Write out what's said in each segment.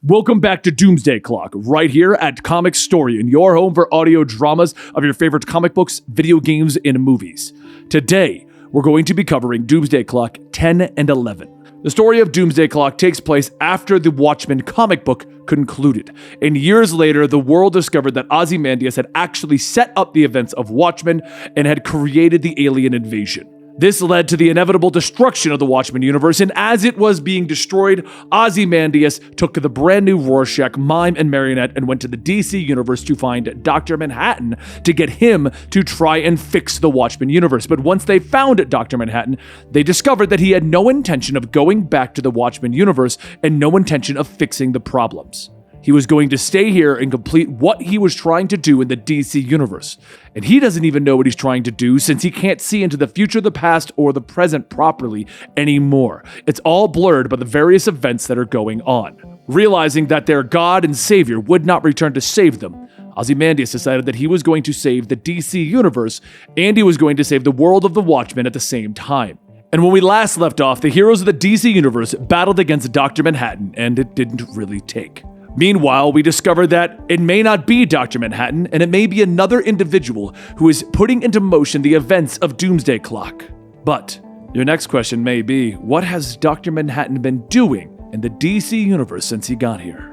Welcome back to Doomsday Clock, right here at Comicstorian, your home for audio dramas of your favorite comic books, video games, and movies. Today, we're going to be covering Doomsday Clock 10 and 11. The story of Doomsday Clock takes place after the Watchmen comic book concluded, and years later, the world discovered that Ozymandias had actually set up the events of Watchmen and had created the alien invasion. This led to the inevitable destruction of the Watchmen universe, and as it was being destroyed, Ozymandias took the brand new Rorschach, Mime, and Marionette and went to the DC universe to find Dr. Manhattan to get him to try and fix the Watchmen universe. But once they found Dr. Manhattan, they discovered that he had no intention of going back to the Watchmen universe and no intention of fixing the problems. He was going to stay here and complete what he was trying to do in the DC universe. And he doesn't even know what he's trying to do since he can't see into the future, the past, or the present properly anymore. It's all blurred by the various events that are going on. Realizing that their God and Savior would not return to save them, Ozymandias decided that he was going to save the DC universe, and he was going to save the world of the Watchmen at the same time. And when we last left off, the heroes of the DC universe battled against Dr. Manhattan, and it didn't really take. Meanwhile, we discover that it may not be Dr. Manhattan, and it may be another individual who is putting into motion the events of Doomsday Clock. But your next question may be, what has Dr. Manhattan been doing in the DC universe since he got here?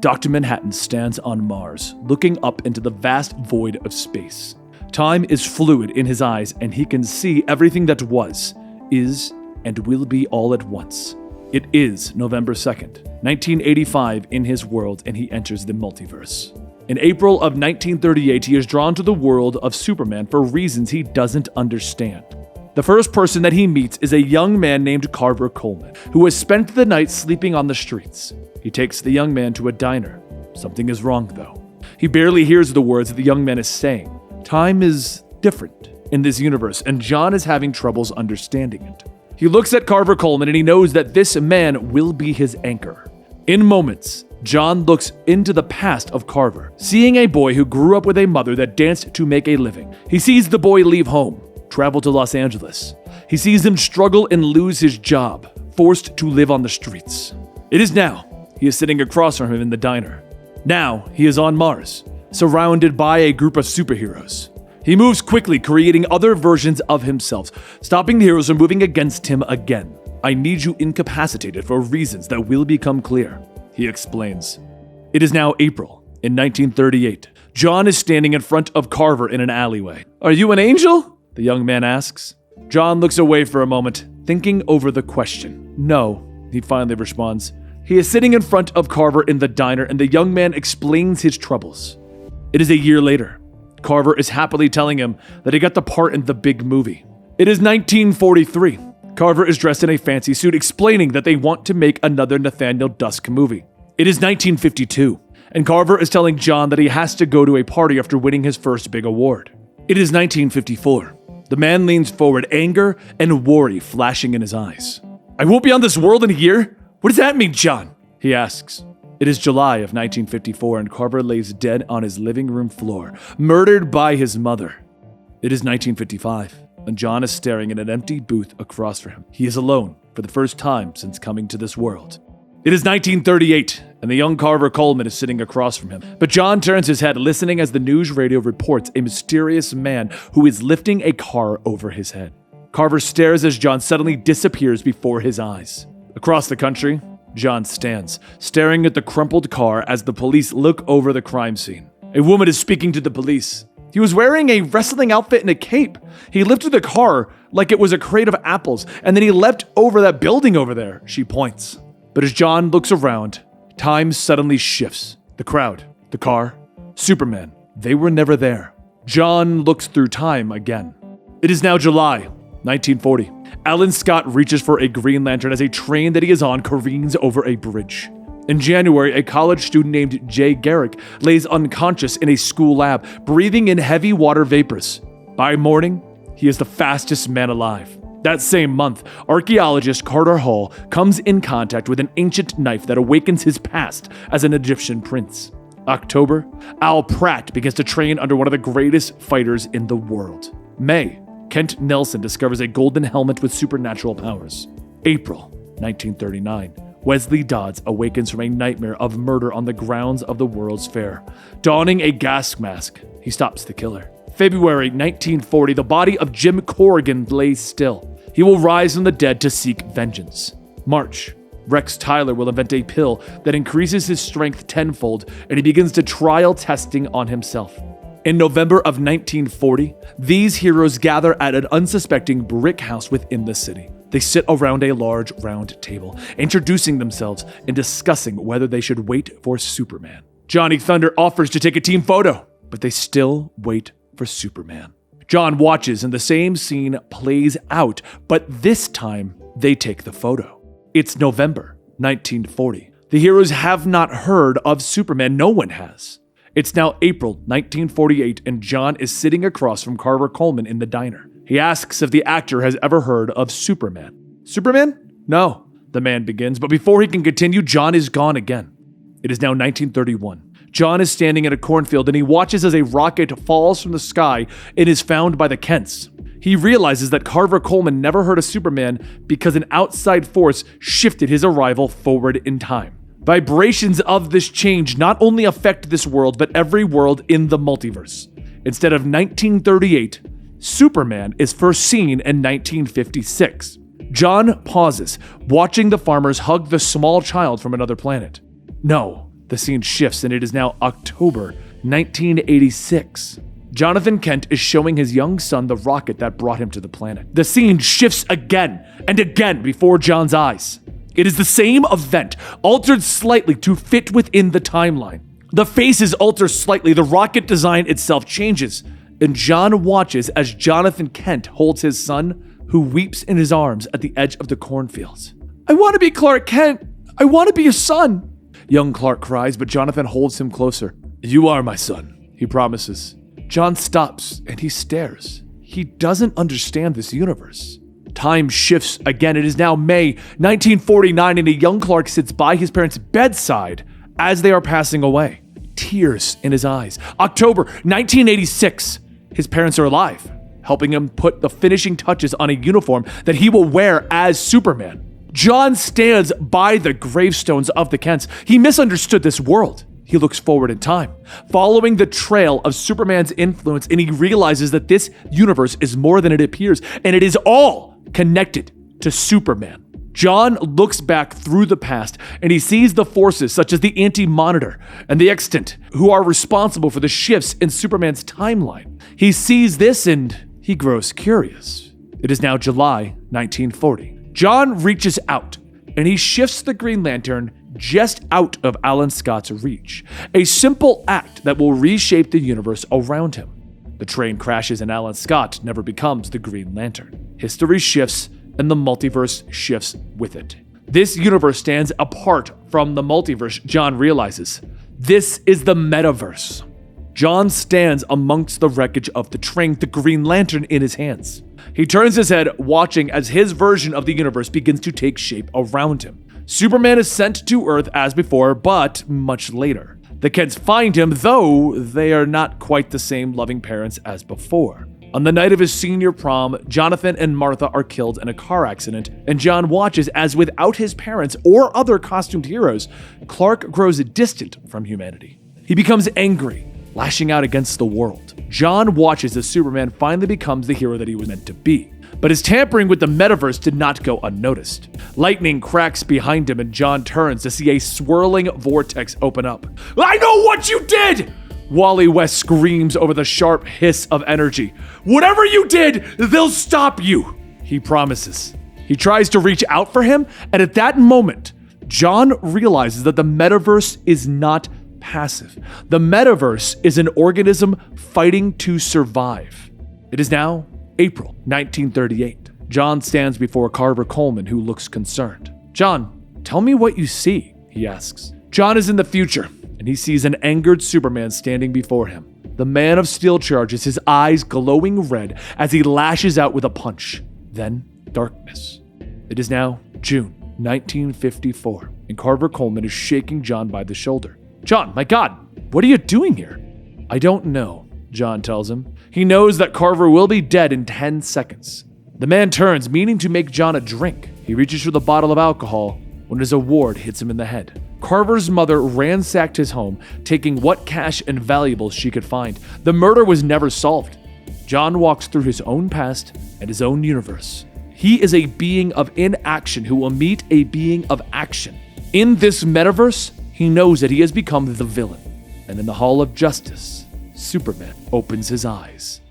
Dr. Manhattan stands on Mars, looking up into the vast void of space. Time is fluid in his eyes, and he can see everything that was, is, and will be all at once. It is November 2nd, 1985 in his world, and he enters the multiverse. In April of 1938, he is drawn to the world of Superman for reasons he doesn't understand. The first person that he meets is a young man named Carver Coleman, who has spent the night sleeping on the streets. He takes the young man to a diner. Something is wrong, though. He barely hears the words that the young man is saying. Time is different in this universe, and John is having troubles understanding it. He looks at Carver Coleman and he knows that this man will be his anchor. In moments, John looks into the past of Carver, seeing a boy who grew up with a mother that danced to make a living. He sees the boy leave home, travel to Los Angeles. He sees him struggle and lose his job, forced to live on the streets. It is now he is sitting across from him in the diner. Now he is on Mars, surrounded by a group of superheroes. He moves quickly, creating other versions of himself, stopping the heroes from moving against him again. I need you incapacitated for reasons that will become clear, he explains. It is now April in 1938. John is standing in front of Carver in an alleyway. Are you an angel? The young man asks. John looks away for a moment, thinking over the question. No, he finally responds. He is sitting in front of Carver in the diner, and the young man explains his troubles. It is a year later. Carver is happily telling him that he got the part in the big movie. It is 1943. Carver is dressed in a fancy suit, explaining that they want to make another Nathaniel Dusk movie. It is 1952, and Carver is telling John that he has to go to a party after winning his first big award. It is 1954. The man leans forward, anger and worry flashing in his eyes. I won't be on this world in a year? What does that mean, John? He asks. It is July of 1954, and Carver lays dead on his living room floor, murdered by his mother. It is 1955, and John is staring at an empty booth across from him. He is alone for the first time since coming to this world. It is 1938, and the young Carver Coleman is sitting across from him. But John turns his head, listening as the news radio reports a mysterious man who is lifting a car over his head. Carver stares as John suddenly disappears before his eyes. Across the country, John stands, staring at the crumpled car as the police look over the crime scene. A woman is speaking to the police. He was wearing a wrestling outfit and a cape. He lifted the car like it was a crate of apples, and then he leapt over that building over there, she points. But as John looks around, time suddenly shifts. The crowd, the car, Superman, they were never there. John looks through time again. It is now July 1940. Alan Scott reaches for a Green Lantern as a train that he is on careens over a bridge. In January, a college student named Jay Garrick lays unconscious in a school lab, breathing in heavy water vapors. By morning, he is the fastest man alive. That same month, archaeologist Carter Hall comes in contact with an ancient knife that awakens his past as an Egyptian prince. October, Al Pratt begins to train under one of the greatest fighters in the world. May, Kent Nelson discovers a golden helmet with supernatural powers. April 1939, Wesley Dodds awakens from a nightmare of murder on the grounds of the World's Fair. Donning a gas mask, he stops the killer. February 1940, the body of Jim Corrigan lays still. He will rise from the dead to seek vengeance. March, Rex Tyler will invent a pill that increases his strength tenfold, and he begins to trial testing on himself. In November of 1940, these heroes gather at an unsuspecting brick house within the city. They sit around a large round table, introducing themselves and discussing whether they should wait for Superman. Johnny Thunder offers to take a team photo, but they still wait for Superman. John watches and the same scene plays out, but this time they take the photo. It's November 1940. The heroes have not heard of Superman. No one has. It's now April 1948, and John is sitting across from Carver Coleman in the diner. He asks if the actor has ever heard of Superman. Superman? No, the man begins, but before he can continue, John is gone again. It is now 1931. John is standing in a cornfield and he watches as a rocket falls from the sky and is found by the Kents. He realizes that Carver Coleman never heard of Superman because an outside force shifted his arrival forward in time. Vibrations of this change not only affect this world, but every world in the multiverse. Instead of 1938, Superman is first seen in 1956. John pauses, watching the farmers hug the small child from another planet. No, the scene shifts and it is now October 1986. Jonathan Kent is showing his young son the rocket that brought him to the planet. The scene shifts again and again before John's eyes. It is the same event, altered slightly to fit within the timeline. The faces alter slightly, the rocket design itself changes, and John watches as Jonathan Kent holds his son, who weeps in his arms at the edge of the cornfields. "I want to be Clark Kent! I want to be your son!" Young Clark cries, but Jonathan holds him closer. "You are my son," he promises. John stops and he stares. He doesn't understand this universe. Time shifts again. It is now May 1949, and a young Clark sits by his parents' bedside as they are passing away, tears in his eyes. October 1986, his parents are alive, helping him put the finishing touches on a uniform that he will wear as Superman. John stands by the gravestones of the Kents. He misunderstood this world. He looks forward in time, following the trail of Superman's influence, and he realizes that this universe is more than it appears, and it is all connected to Superman. John looks back through the past, and he sees the forces such as the Anti-Monitor and the Extant, who are responsible for the shifts in Superman's timeline. He sees this and he grows curious. It is now July 1940. John reaches out, and he shifts the Green Lantern just out of Alan Scott's reach, a simple act that will reshape the universe around him. The train crashes and Alan Scott never becomes the Green Lantern. History shifts and the multiverse shifts with it. This universe stands apart from the multiverse, John realizes. This is the metaverse. John stands amongst the wreckage of the train, the Green Lantern in his hands. He turns his head, watching as his version of the universe begins to take shape around him. Superman is sent to Earth as before, but much later. The Kents find him, though they are not quite the same loving parents as before. On the night of his senior prom, Jonathan and Martha are killed in a car accident, and John watches as, without his parents or other costumed heroes, Clark grows distant from humanity. He becomes angry, lashing out against the world. John watches as Superman finally becomes the hero that he was meant to be. But his tampering with the metaverse did not go unnoticed. Lightning cracks behind him and John turns to see a swirling vortex open up. "I know what you did!" Wally West screams over the sharp hiss of energy. "Whatever you did, they'll stop you," he promises. He tries to reach out for him, and at that moment, John realizes that the metaverse is not passive. The metaverse is an organism fighting to survive. It is now April 1938. John stands before Carver Coleman, who looks concerned. "John, tell me what you see," he asks. John is in the future, and he sees an angered Superman standing before him. The Man of Steel charges, his eyes glowing red as he lashes out with a punch. Then, darkness. It is now June 1954, and Carver Coleman is shaking John by the shoulder. "John, my God, what are you doing here?" "I don't know," John tells him. He knows that Carver will be dead in 10 seconds. The man turns, meaning to make John a drink. He reaches for the bottle of alcohol, when his award hits him in the head. Carver's mother ransacked his home, taking what cash and valuables she could find. The murder was never solved. John walks through his own past and his own universe. He is a being of inaction who will meet a being of action. In this metaverse, he knows that he has become the villain. And in the Hall of Justice, Superman opens his eyes.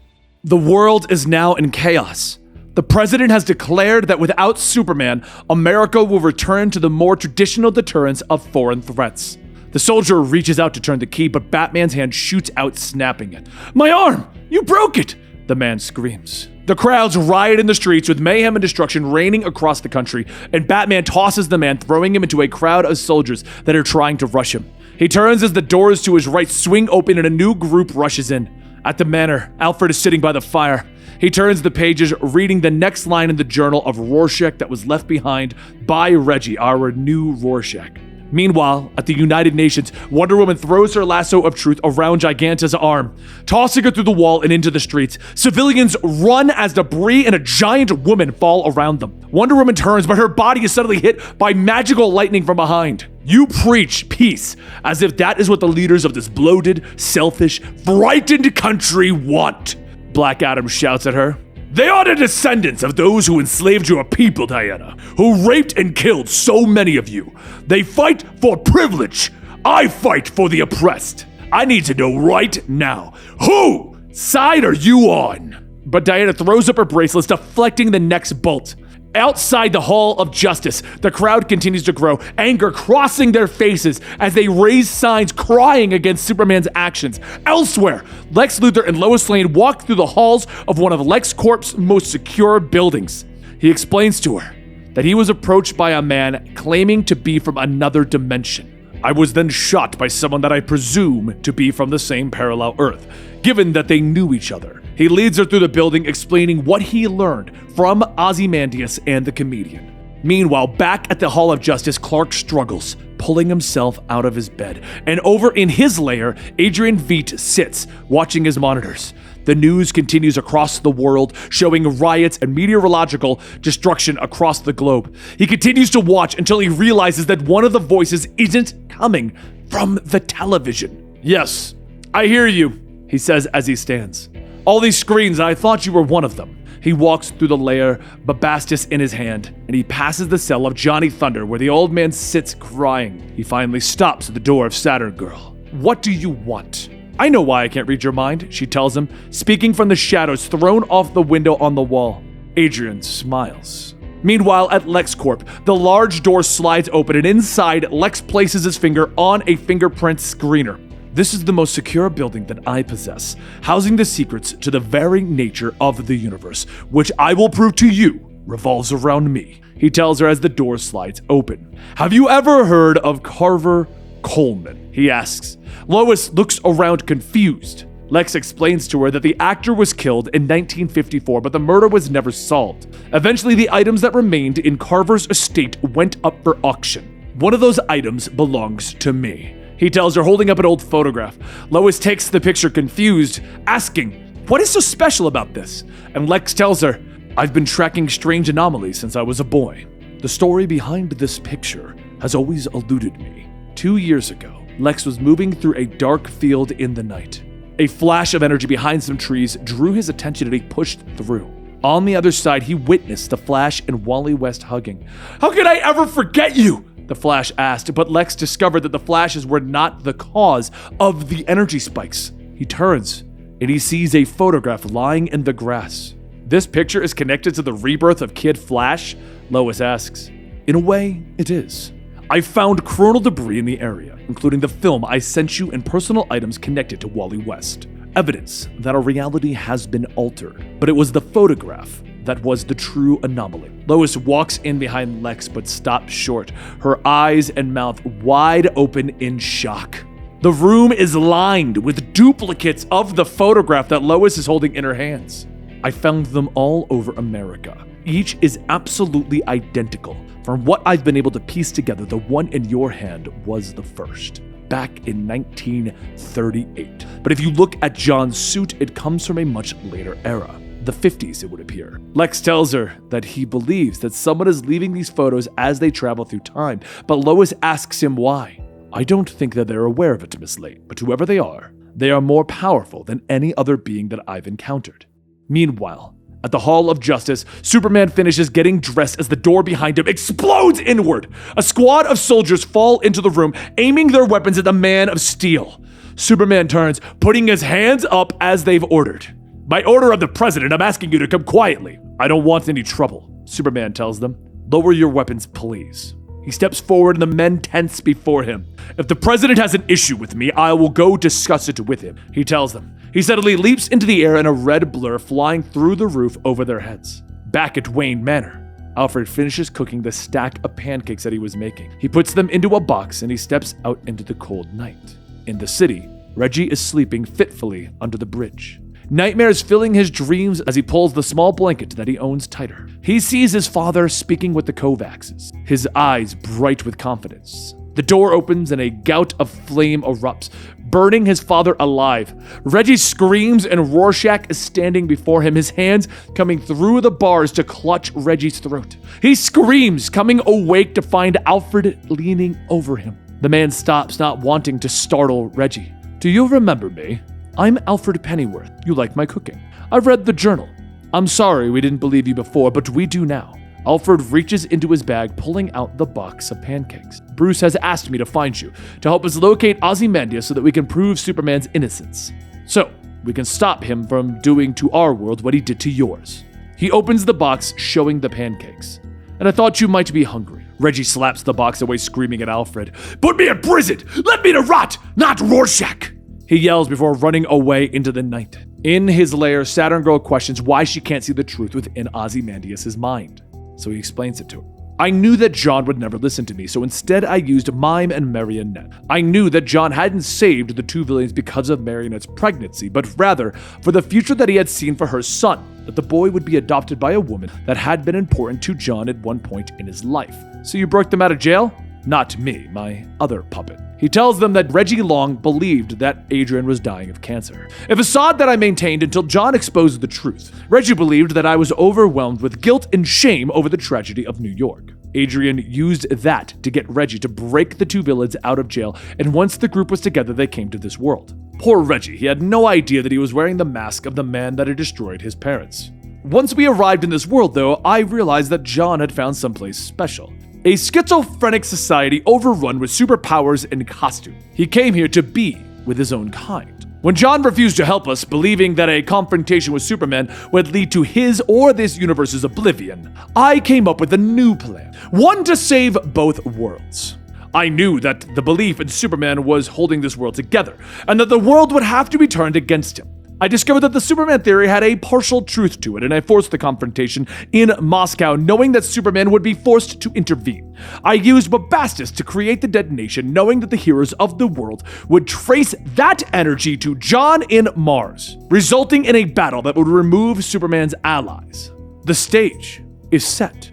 The world is now in chaos. The president has declared that without Superman, America will return to the more traditional deterrence of foreign threats. The soldier reaches out to turn the key, but Batman's hand shoots out, snapping it. "My arm! You broke it!" the man screams. The crowds riot in the streets with mayhem and destruction reigning across the country, and Batman tosses the man, throwing him into a crowd of soldiers that are trying to rush him. He turns as the doors to his right swing open and a new group rushes in. At the manor, Alfred is sitting by the fire. He turns the pages, reading the next line in the journal of Rorschach that was left behind by Reggie, our new Rorschach. Meanwhile, at the United Nations, Wonder Woman throws her lasso of truth around Giganta's arm, tossing her through the wall and into the streets. Civilians run as debris and a giant woman fall around them. Wonder Woman turns, but her body is suddenly hit by magical lightning from behind. "You preach peace, as if that is what the leaders of this bloated, selfish, frightened country want," Black Adam shouts at her. "They are the descendants of those who enslaved your people, Diana, who raped and killed so many of you. They fight for privilege. I fight for the oppressed. I need to know right now, who side are you on?" But Diana throws up her bracelets, deflecting the next bolt. Outside the Hall of Justice, the crowd continues to grow, anger crossing their faces as they raise signs crying against Superman's actions. Elsewhere, Lex Luthor and Lois Lane walk through the halls of one of LexCorp's most secure buildings. He explains to her that he was approached by a man claiming to be from another dimension. "I was then shot by someone that I presume to be from the same parallel Earth, given that they knew each other." He leads her through the building, explaining what he learned from Ozymandias and the comedian. Meanwhile, back at the Hall of Justice, Clark struggles, pulling himself out of his bed. And over in his lair, Adrian Veidt sits, watching his monitors. The news continues across the world, showing riots and meteorological destruction across the globe. He continues to watch until he realizes that one of the voices isn't coming from the television. "Yes, I hear you," he says as he stands. "All these screens, I thought you were one of them." He walks through the lair, Babastis in his hand, and he passes the cell of Johnny Thunder where the old man sits crying. He finally stops at the door of Saturn Girl. "What do you want?" "I know why I can't read your mind," she tells him, speaking from the shadows thrown off the window on the wall. Adrian smiles. Meanwhile, at LexCorp, the large door slides open, and inside, Lex places his finger on a fingerprint screener. "This is the most secure building that I possess, housing the secrets to the very nature of the universe, which I will prove to you revolves around me," he tells her as the door slides open. "Have you ever heard of Carver Coleman?" he asks. Lois looks around confused. Lex explains to her that the actor was killed in 1954, but the murder was never solved. Eventually, the items that remained in Carver's estate went up for auction. "One of those items belongs to me," he tells her, holding up an old photograph. Lois takes the picture confused, asking, "What is so special about this?" And Lex tells her, "I've been tracking strange anomalies since I was a boy. The story behind this picture has always eluded me." 2 years ago, Lex was moving through a dark field in the night. A flash of energy behind some trees drew his attention and he pushed through. On the other side, he witnessed the Flash and Wally West hugging. "How could I ever forget you?" the Flash asked, but Lex discovered that the flashes were not the cause of the energy spikes. He turns and he sees a photograph lying in the grass. "This picture is connected to the rebirth of Kid Flash?" Lois asks. "In a way, it is. I found coronal debris in the area, including the film I sent you and personal items connected to Wally West. Evidence that our reality has been altered, but it was the photograph that was the true anomaly." Lois walks in behind Lex but stops short, her eyes and mouth wide open in shock. The room is lined with duplicates of the photograph that Lois is holding in her hands. "I found them all over America. Each is absolutely identical. From what I've been able to piece together, the one in your hand was the first, back in 1938. But if you look at John's suit, it comes from a much later era. the 50s, it would appear. Lex tells her that he believes that someone is leaving these photos as they travel through time, but Lois asks him why. I don't think that they're aware of it, Miss Lane, but whoever they are more powerful than any other being that I've encountered. Meanwhile, at the Hall of Justice, Superman finishes getting dressed as the door behind him explodes inward. A squad of soldiers fall into the room, aiming their weapons at the Man of Steel. Superman turns, putting his hands up as they've ordered. By order of the president, I'm asking you to come quietly. I don't want any trouble, Superman tells them. Lower your weapons, please. He steps forward and the men tense before him. If the president has an issue with me, I will go discuss it with him, he tells them. He suddenly leaps into the air in a red blur flying through the roof over their heads. Back at Wayne Manor, Alfred finishes cooking the stack of pancakes that he was making. He puts them into a box and he steps out into the cold night. In the city, Reggie is sleeping fitfully under the bridge. Nightmares filling his dreams as he pulls the small blanket that he owns tighter. He sees his father speaking with the Kovacs, his eyes bright with confidence. The door opens and a gout of flame erupts, burning his father alive. Reggie screams and Rorschach is standing before him, his hands coming through the bars to clutch Reggie's throat. He screams, coming awake to find Alfred leaning over him. The man stops, not wanting to startle Reggie. Do you remember me? I'm Alfred Pennyworth. You like my cooking. I've read the journal. I'm sorry we didn't believe you before, but we do now. Alfred reaches into his bag, pulling out the box of pancakes. Bruce has asked me to find you, to help us locate Ozymandias so that we can prove Superman's innocence. So, we can stop him from doing to our world what he did to yours. He opens the box, showing the pancakes. And I thought you might be hungry. Reggie slaps the box away, screaming at Alfred. Put me in prison! Let me to rot, not Rorschach! He yells before running away into the night. In his lair, Saturn Girl questions why she can't see the truth within Ozymandias' mind. So he explains it to her. I knew that John would never listen to me, so instead I used Mime and Marionette. I knew that John hadn't saved the two villains because of Marionette's pregnancy, but rather for the future that he had seen for her son, that the boy would be adopted by a woman that had been important to John at one point in his life. So you broke them out of jail? Not me, my other puppet. He tells them that Reggie Long believed that Adrian was dying of cancer. A facade that I maintained until John exposed the truth. Reggie believed that I was overwhelmed with guilt and shame over the tragedy of New York. Adrian used that to get Reggie to break the two villains out of jail, and once the group was together, they came to this world. Poor Reggie, he had no idea that he was wearing the mask of the man that had destroyed his parents. Once we arrived in this world, though, I realized that John had found someplace special. A schizophrenic society overrun with superpowers and costume. He came here to be with his own kind. When John refused to help us, believing that a confrontation with Superman would lead to his or this universe's oblivion, I came up with a new plan, one to save both worlds. I knew that the belief in Superman was holding this world together, and that the world would have to be turned against him. I discovered that the Superman theory had a partial truth to it, and I forced the confrontation in Moscow, knowing that Superman would be forced to intervene. I used Bubastis to create the detonation, knowing that the heroes of the world would trace that energy to John in Mars, resulting in a battle that would remove Superman's allies. The stage is set.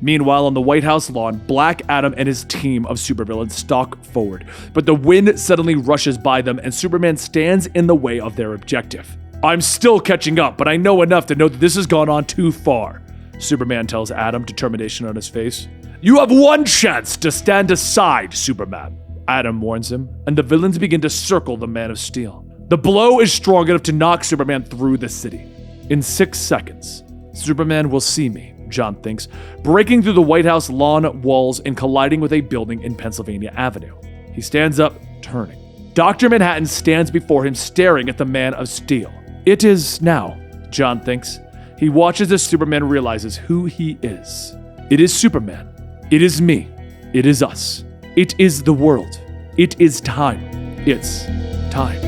Meanwhile, on the White House lawn, Black Adam and his team of supervillains stalk forward, but the wind suddenly rushes by them and Superman stands in the way of their objective. I'm still catching up, but I know enough to know that this has gone on too far, Superman tells Adam, determination on his face. You have one chance to stand aside, Superman, Adam warns him, and the villains begin to circle the Man of Steel. The blow is strong enough to knock Superman through the city. In 6 seconds, Superman will see me, John thinks, breaking through the White House lawn walls and colliding with a building in Pennsylvania Avenue. He stands up, turning. Dr. Manhattan stands before him, staring at the Man of Steel. It is now, John thinks. He watches as Superman realizes who he is. It is Superman. It is me. It is us. It is the world. It is time. It's time.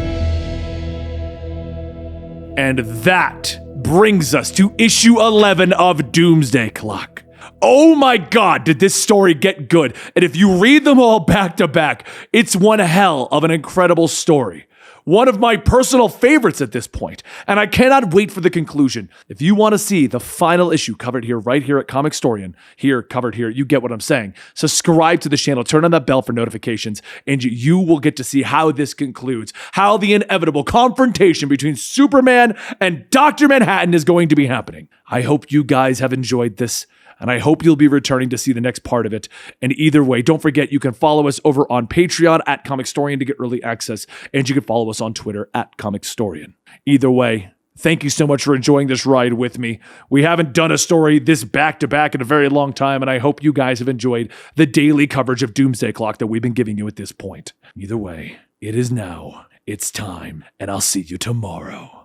And that brings us to issue 11 of Doomsday Clock. Oh my god, did this story get good. And if you read them all back to back, it's one hell of an incredible story. one of my personal favorites at this point, and I cannot wait for the conclusion. If you want to see the final issue covered here, right here at Comicstorian, covered here, you get what I'm saying. Subscribe to the channel, turn on that bell for notifications, and you will get to see how this concludes, how the inevitable confrontation between Superman and Dr. Manhattan is going to be happening. I hope you guys have enjoyed this, and I hope you'll be returning to see the next part of it. And either way, don't forget you can follow us over on Patreon at Comicstorian to get early access, and you can follow us on Twitter at Comicstorian. Either way, thank you so much for enjoying this ride with me. We haven't done a story this back-to-back in a very long time, and I hope you guys have enjoyed the daily coverage of Doomsday Clock that we've been giving you at this point. Either way, it is now. It's time, and I'll see you tomorrow.